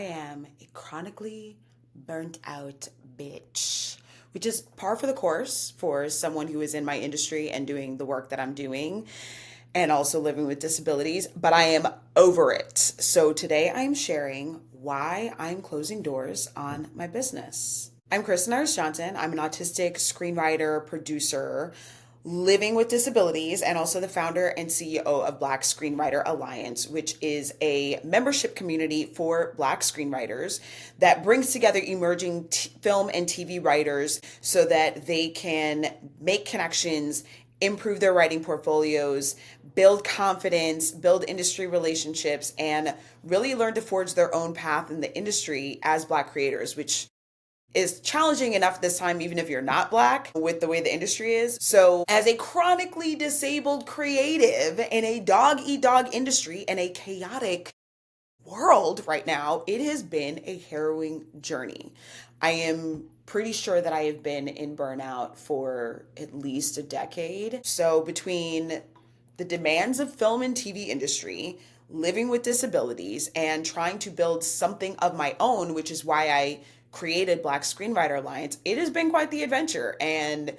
I am a chronically burnt out bitch, which is par for the course for someone who is in my industry and doing the work that I'm doing and also living with disabilities, but I am over it. So today I'm sharing why I'm closing doors on my business. I'm Kristen Iris Johnson. I'm an autistic screenwriter, producer, living with disabilities, and also the founder and CEO of Black Screenwriter Alliance, which is a membership community for Black screenwriters that brings together emerging film and TV writers so that they can make connections, improve their writing portfolios, build confidence, build industry relationships, and really learn to forge their own path in the industry as Black creators, which is challenging enough this time, even if you're not Black, with the way the industry is. So, as a chronically disabled creative in a dog eat dog industry and a chaotic world right now, it has been a harrowing journey. I am pretty sure that I have been in burnout for at least a decade. So, between the demands of film and TV industry, living with disabilities, and trying to build something of my own, which is why I created Black Screenwriter Alliance, it has been quite the adventure. And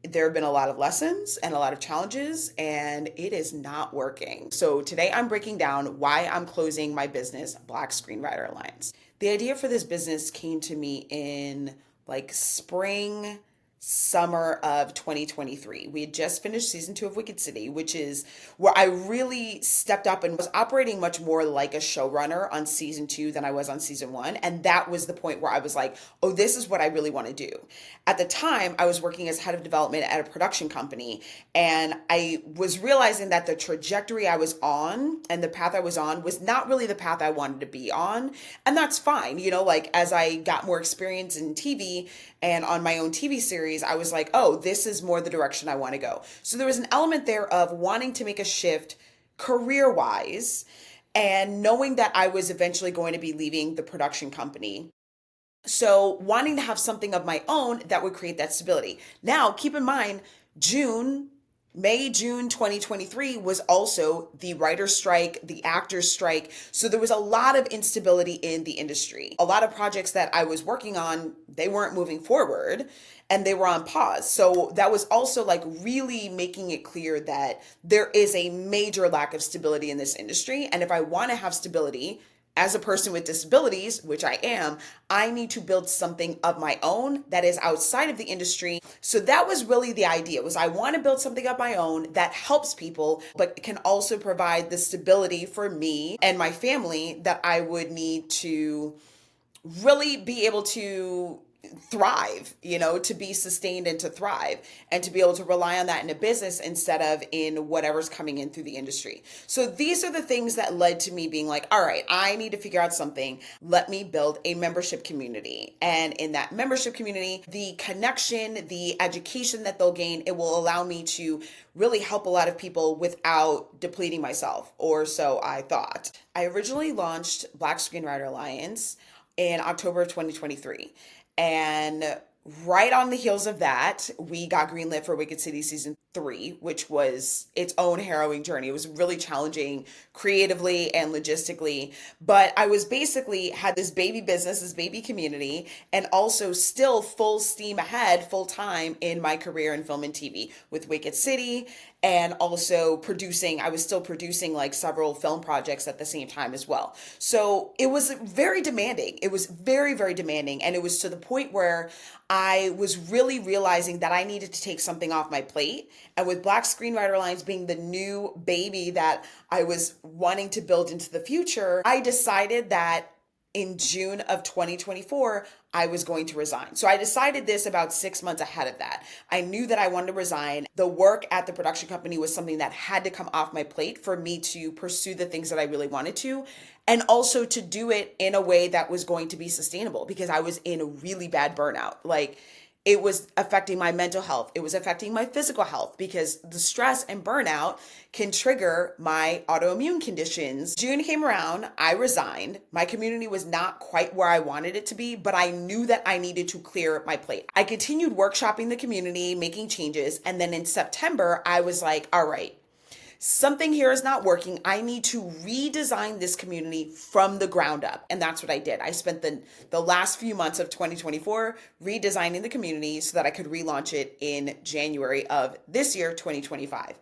there have been a lot of lessons and a lot of challenges, and it is not working. So today I'm breaking down why I'm closing my business, Black Screenwriter Alliance. The idea for this business came to me in like spring, summer of 2023. We had just finished season 2 of Wicked City, which is where I really stepped up and was operating much more like a showrunner on season 2 than I was on season 1. And that was the point where I was like, oh, this is what I really want to do. At the time, I was working as head of development at a production company, and I was realizing that the trajectory I was on and the path I was on was not really the path I wanted to be on. And that's fine. Like as I got more experience in TV and on my own TV series, I was like, oh, this is more the direction I want to go. So there was an element there of wanting to make a shift career-wise and knowing that I was eventually going to be leaving the production company. So wanting to have something of my own that would create that stability. Now, keep in mind, May, June 2023 was also the writer's strike, the actor's strike. So there was a lot of instability in the industry. A lot of projects that I was working on, they weren't moving forward and they were on pause. So that was also like really making it clear that there is a major lack of stability in this industry. And if I want to have stability, as a person with disabilities, which I am, I need to build something of my own that is outside of the industry. So that was really the idea, was I want to build something of my own that helps people, but can also provide the stability for me and my family that I would need to really be able to thrive, to be sustained and to thrive and to be able to rely on that in a business instead of in whatever's coming in through the industry. So these are the things that led to me being like, all right, I need to figure out something. Let me build a membership community. And in that membership community, the connection, the education that they'll gain, it will allow me to really help a lot of people without depleting myself, or so I thought. I originally launched Black Screenwriter Alliance in October of 2023. And right on the heels of that, we got greenlit for Wicked City season 3, which was its own harrowing journey. It was really challenging creatively and logistically, but I was basically had this baby business, this baby community, and also still full steam ahead, full time in my career in film and TV with Wicked City, and also producing. I was still producing like several film projects at the same time as well. So it was very demanding. It was very, very demanding. And it was to the point where I was really realizing that I needed to take something off my plate. And with Black Screenwriter Alliance being the new baby that I was wanting to build into the future, I decided that in June of 2024, I was going to resign. So I decided this about 6 months ahead of that. I knew that I wanted to resign. The work at the production company was something that had to come off my plate for me to pursue the things that I really wanted to, and also to do it in a way that was going to be sustainable, because I was in a really bad burnout. Like, it was affecting my mental health. It was affecting my physical health, because the stress and burnout can trigger my autoimmune conditions. June came around, I resigned. My community was not quite where I wanted it to be, but I knew that I needed to clear my plate. I continued workshopping the community, making changes. And then in September, I was like, all right, something here is not working. I need to redesign this community from the ground up. And that's what I did. I spent the last few months of 2024 redesigning the community so that I could relaunch it in January of this year, 2025.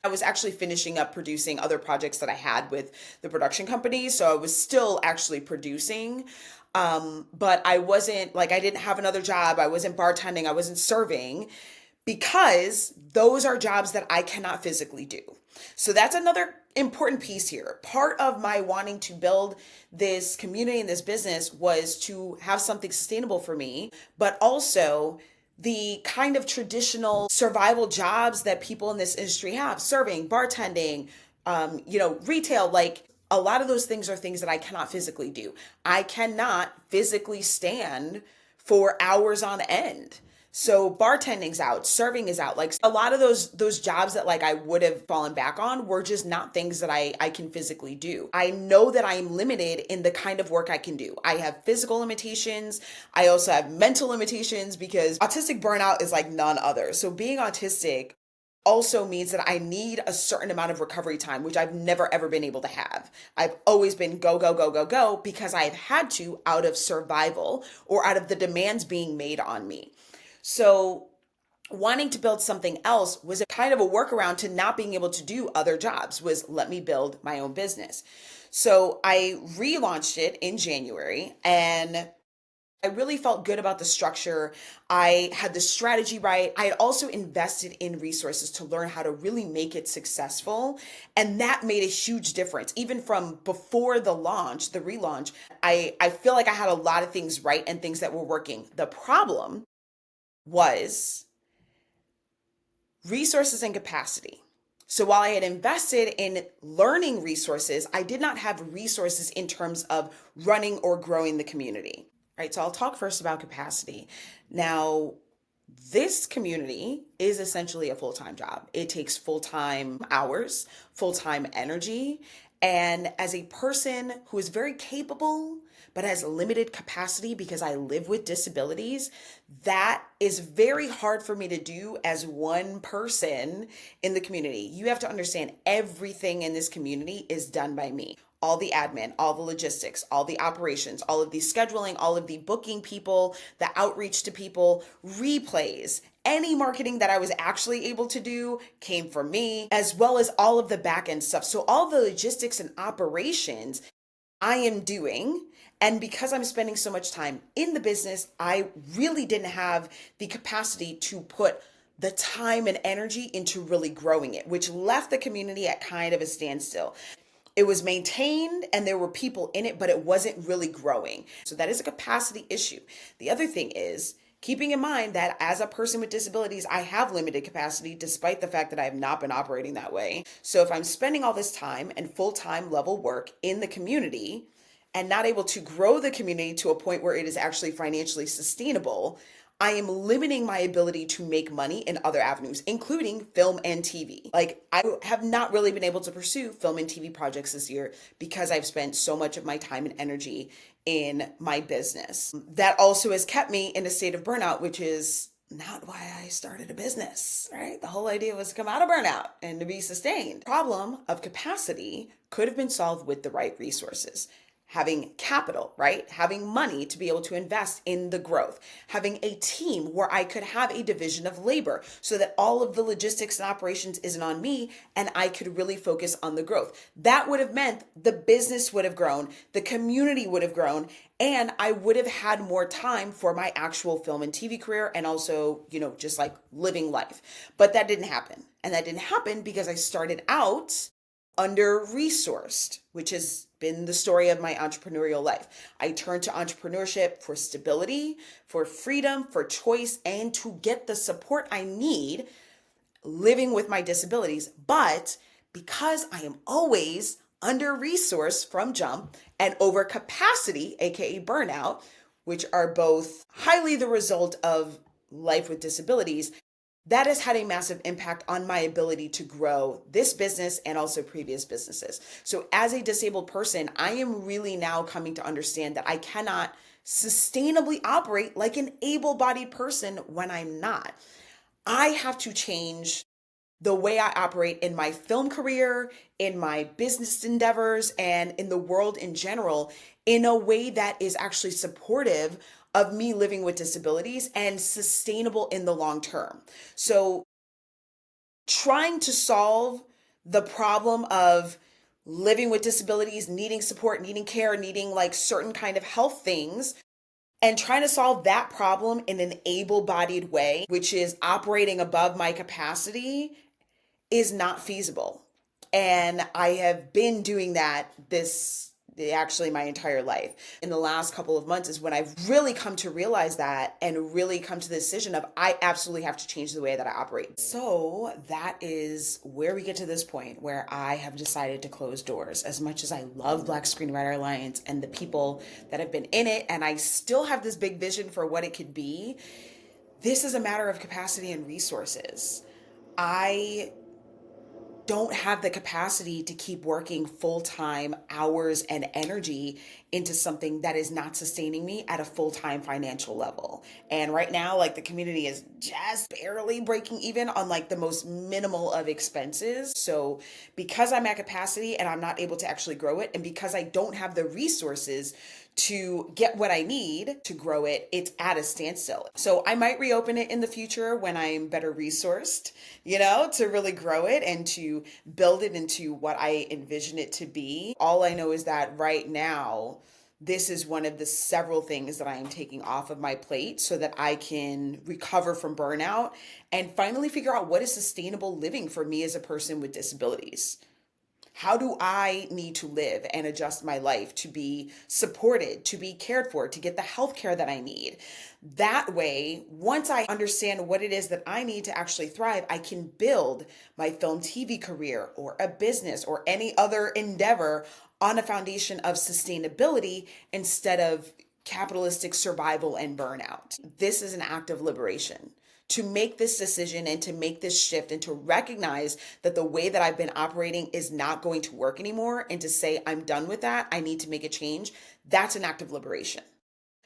I was actually finishing up producing other projects that I had with the production company. So I was still actually producing. But I wasn't like, I didn't have another job. I wasn't bartending. I wasn't serving because those are jobs that I cannot physically do. So that's another important piece here. Part of my wanting to build this community and this business was to have something sustainable for me, but also the kind of traditional survival jobs that people in this industry have, serving, bartending, retail, like a lot of those things are things that I cannot physically do. I cannot physically stand for hours on end. So bartending's out, serving is out. Like a lot of those jobs that like I would have fallen back on were just not things that I can physically do. I know that I'm limited in the kind of work I can do. I have physical limitations. I also have mental limitations because autistic burnout is like none other. So being autistic also means that I need a certain amount of recovery time, which I've never ever been able to have. I've always been go, go, go, go, go because I've had to out of survival or out of the demands being made on me. So wanting to build something else was a kind of a workaround to not being able to do other jobs was let me build my own business. So I relaunched it in January and I really felt good about the structure. I had the strategy right. I had also invested in resources to learn how to really make it successful. And that made a huge difference. Even from before the launch, the relaunch, I feel like I had a lot of things right and things that were working. The problem was resources and capacity. So while I had invested in learning resources, I did not have resources in terms of running or growing the community. Right. So I'll talk first about capacity. Now, this community is essentially a full-time job. It takes full-time hours, full-time energy. And as a person who is very capable, but has limited capacity because I live with disabilities, that is very hard for me to do as one person in the community. You have to understand everything in this community is done by me. All the admin, all the logistics, all the operations, all of the scheduling, all of the booking people, the outreach to people, replays, any marketing that I was actually able to do came from me, as well as all of the back end stuff. So all the logistics and operations I am doing. And because I'm spending so much time in the business, I really didn't have the capacity to put the time and energy into really growing it, which left the community at kind of a standstill. It was maintained and there were people in it, but it wasn't really growing. So that is a capacity issue. The other thing is keeping in mind that as a person with disabilities, I have limited capacity despite the fact that I have not been operating that way. So if I'm spending all this time and full-time level work in the community and not able to grow the community to a point where it is actually financially sustainable, I am limiting my ability to make money in other avenues, including film and TV. Like I have not really been able to pursue film and TV projects this year because I've spent so much of my time and energy in my business. That also has kept me in a state of burnout, which is not why I started a business, right? The whole idea was to come out of burnout and to be sustained. Problem of capacity could have been solved with the right resources. Having capital, right? Having money to be able to invest in the growth, having a team where I could have a division of labor so that all of the logistics and operations isn't on me and I could really focus on the growth. That would have meant the business would have grown, the community would have grown, and I would have had more time for my actual film and TV career and also, just like living life. But that didn't happen. And that didn't happen because I started out under-resourced, which has been the story of my entrepreneurial life. I turned to entrepreneurship for stability, for freedom, for choice, and to get the support I need living with my disabilities. But because I am always under-resourced from jump and over capacity, aka burnout, which are both highly the result of life with disabilities, that has had a massive impact on my ability to grow this business and also previous businesses. So as a disabled person, I am really now coming to understand that I cannot sustainably operate like an able-bodied person when I'm not. I have to change the way I operate in my film career, in my business endeavors, and in the world in general in a way that is actually supportive of me living with disabilities and sustainable in the long term. So, trying to solve the problem of living with disabilities, needing support, needing care, needing like certain kind of health things, and trying to solve that problem in an able-bodied way, which is operating above my capacity, is not feasible. And I have been doing that this actually my entire life. In the last couple of months is when I've really come to realize that and really come to the decision of I absolutely have to change the way that I operate. So that is where we get to this point where I have decided to close doors. As much as I love Black Screenwriter Alliance and the people that have been in it, and I still have this big vision for what it could be, this is a matter of capacity and resources. I don't have the capacity to keep working full-time hours and energy into something that is not sustaining me at a full-time financial level. And right now, like the community is just barely breaking even on like the most minimal of expenses. So because I'm at capacity and I'm not able to actually grow it, and because I don't have the resources to get what I need to grow it, it's at a standstill. So I might reopen it in the future when I'm better resourced, to really grow it and to build it into what I envision it to be. All I know is that right now, this is one of the several things that I am taking off of my plate so that I can recover from burnout and finally figure out what is sustainable living for me as a person with disabilities. How do I need to live and adjust my life to be supported, to be cared for, to get the health care that I need? That way, once I understand what it is that I need to actually thrive, I can build my film TV career or a business or any other endeavor on a foundation of sustainability instead of capitalistic survival and burnout. This is an act of liberation to make this decision and to make this shift and to recognize that the way that I've been operating is not going to work anymore and to say, I'm done with that. I need to make a change. That's an act of liberation.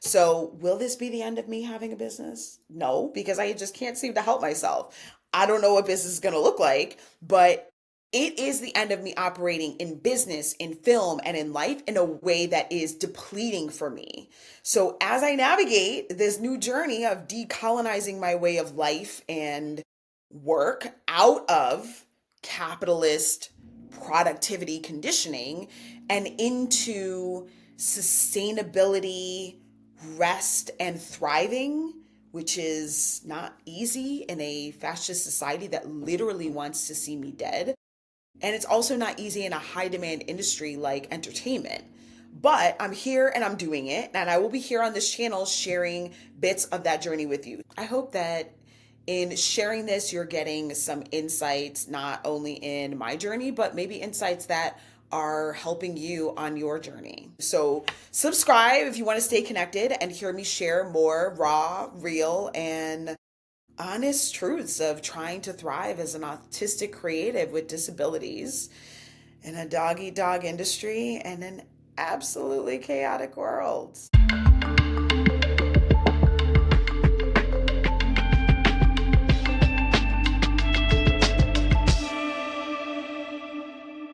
So will this be the end of me having a business? No, because I just can't seem to help myself. I don't know what business is going to look like, but it is the end of me operating in business, in film, and in life in a way that is depleting for me. So as I navigate this new journey of decolonizing my way of life and work out of capitalist productivity conditioning and into sustainability, rest, and thriving, which is not easy in a fascist society that literally wants to see me dead. And it's also not easy in a high demand industry like entertainment. But I'm here and I'm doing it. And I will be here on this channel sharing bits of that journey with you. I hope that in sharing this, you're getting some insights, not only in my journey, but maybe insights that are helping you on your journey. So subscribe if you want to stay connected and hear me share more raw, real, and honest truths of trying to thrive as an autistic creative with disabilities in a dog eat dog industry and an absolutely chaotic world.